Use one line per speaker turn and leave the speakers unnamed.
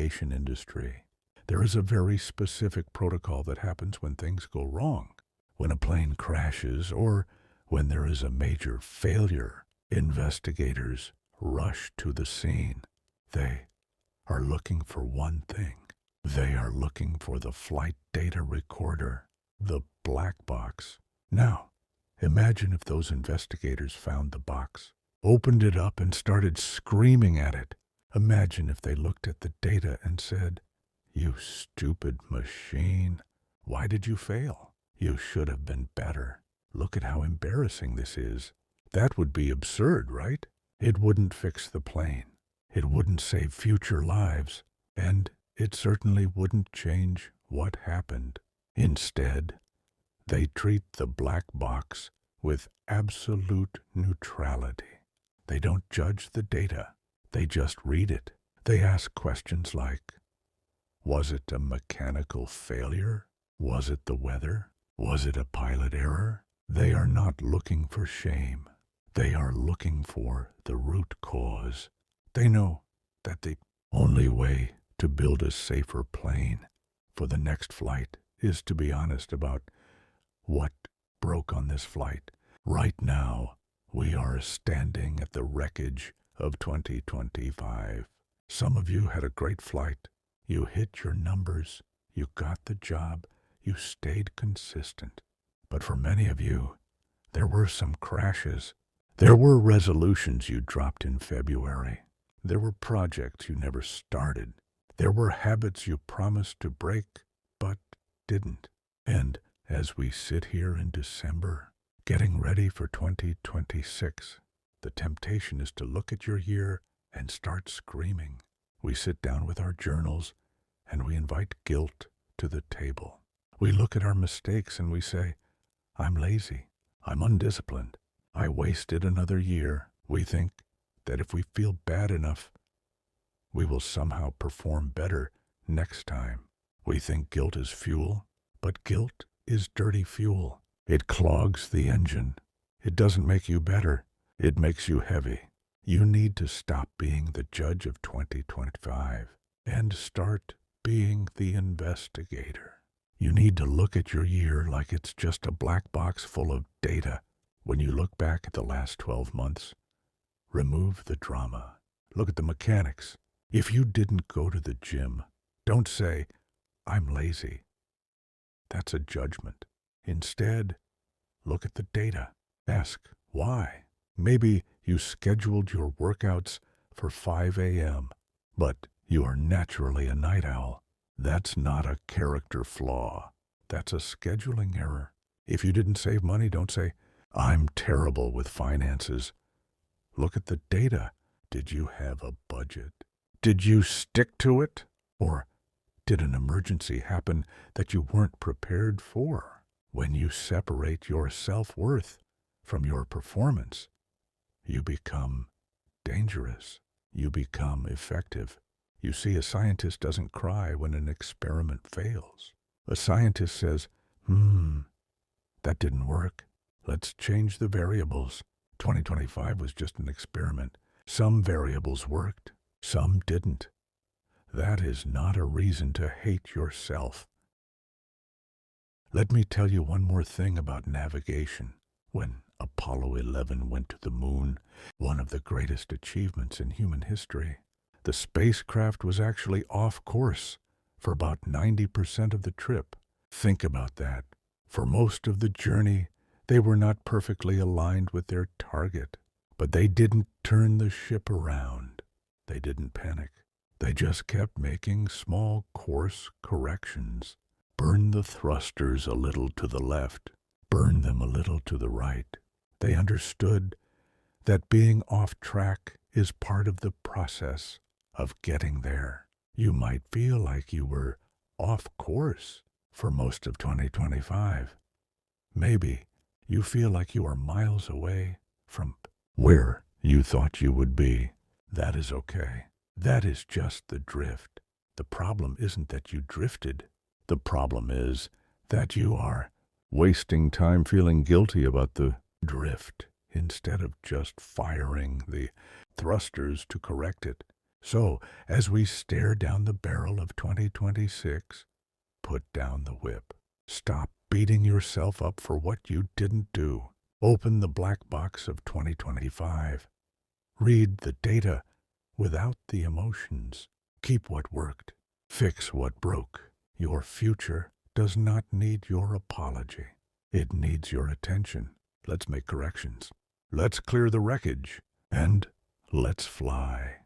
navigation industry. There is a very specific protocol that happens when things go wrong. When a plane crashes or when there is a major failure, investigators rush to the scene. They are looking for one thing. They are looking for the flight data recorder, the black box. Now, imagine if those investigators found the box, opened it up and started screaming at it. Imagine if they looked at the data and said, "You stupid machine, why did you fail? You should have been better. Look at how embarrassing this is." That would be absurd, right? It wouldn't fix the plane. It wouldn't save future lives. And it certainly wouldn't change what happened. Instead, they treat the black box with absolute neutrality. They don't judge the data. They just read it. They ask questions like, was it a mechanical failure? Was it the weather? Was it a pilot error? They are not looking for shame. They are looking for the root cause. They know that the only way to build a safer plane for the next flight is to be honest about what broke on this flight. Right now, we are standing at the wreckage of 2025. Some of you had a great flight. You hit your numbers. You got the job. You stayed consistent. But for many of you, there were some crashes. There were resolutions you dropped in February. There were projects you never started. There were habits you promised to break, but didn't. And as we sit here in December, getting ready for 2026, the temptation is to look at your year and start screaming. We sit down with our journals and we invite guilt to the table. We look at our mistakes and we say, I'm lazy, I'm undisciplined, I wasted another year. We think that if we feel bad enough, we will somehow perform better next time. We think guilt is fuel, but guilt is dirty fuel. It clogs the engine. It doesn't make you better. It makes you heavy. You need to stop being the judge of 2025 and start being the investigator. You need to look at your year like it's just a black box full of data. When you look back at the last 12 months, remove the drama. Look at the mechanics. If you didn't go to the gym, don't say, I'm lazy. That's a judgment. Instead, look at the data. Ask, why? Maybe you scheduled your workouts for 5 a.m., but you are naturally a night owl. That's not a character flaw. That's a scheduling error. If you didn't save money, don't say, I'm terrible with finances. Look at the data. Did you have a budget? Did you stick to it? Or did an emergency happen that you weren't prepared for? When you separate your self-worth from your performance, you become dangerous. You become effective. You see, a scientist doesn't cry when an experiment fails. A scientist says, that didn't work. Let's change the variables. 2025 was just an experiment. Some variables worked, some didn't. That is not a reason to hate yourself. Let me tell you one more thing about navigation. When Apollo 11 went to the moon, one of the greatest achievements in human history, the spacecraft was actually off course for about 90% of the trip. Think about that. For most of the journey, they were not perfectly aligned with their target, but they didn't turn the ship around. They didn't panic. They just kept making small course corrections. Burn the thrusters a little to the left. Burn them a little to the right. They understood that being off track is part of the process of getting there. You might feel like you were off course for most of 2025. Maybe you feel like you are miles away from where you thought you would be. That is okay. That is just the drift. The problem isn't that you drifted. The problem is that you are wasting time feeling guilty about the drift instead of just firing the thrusters to correct it. So, as we stare down the barrel of 2026, put down the whip. Stop beating yourself up for what you didn't do. Open the black box of 2025. Read the data without the emotions. Keep what worked. Fix what broke. Your future does not need your apology. It needs your attention. Let's make corrections. Let's clear the wreckage. And let's fly.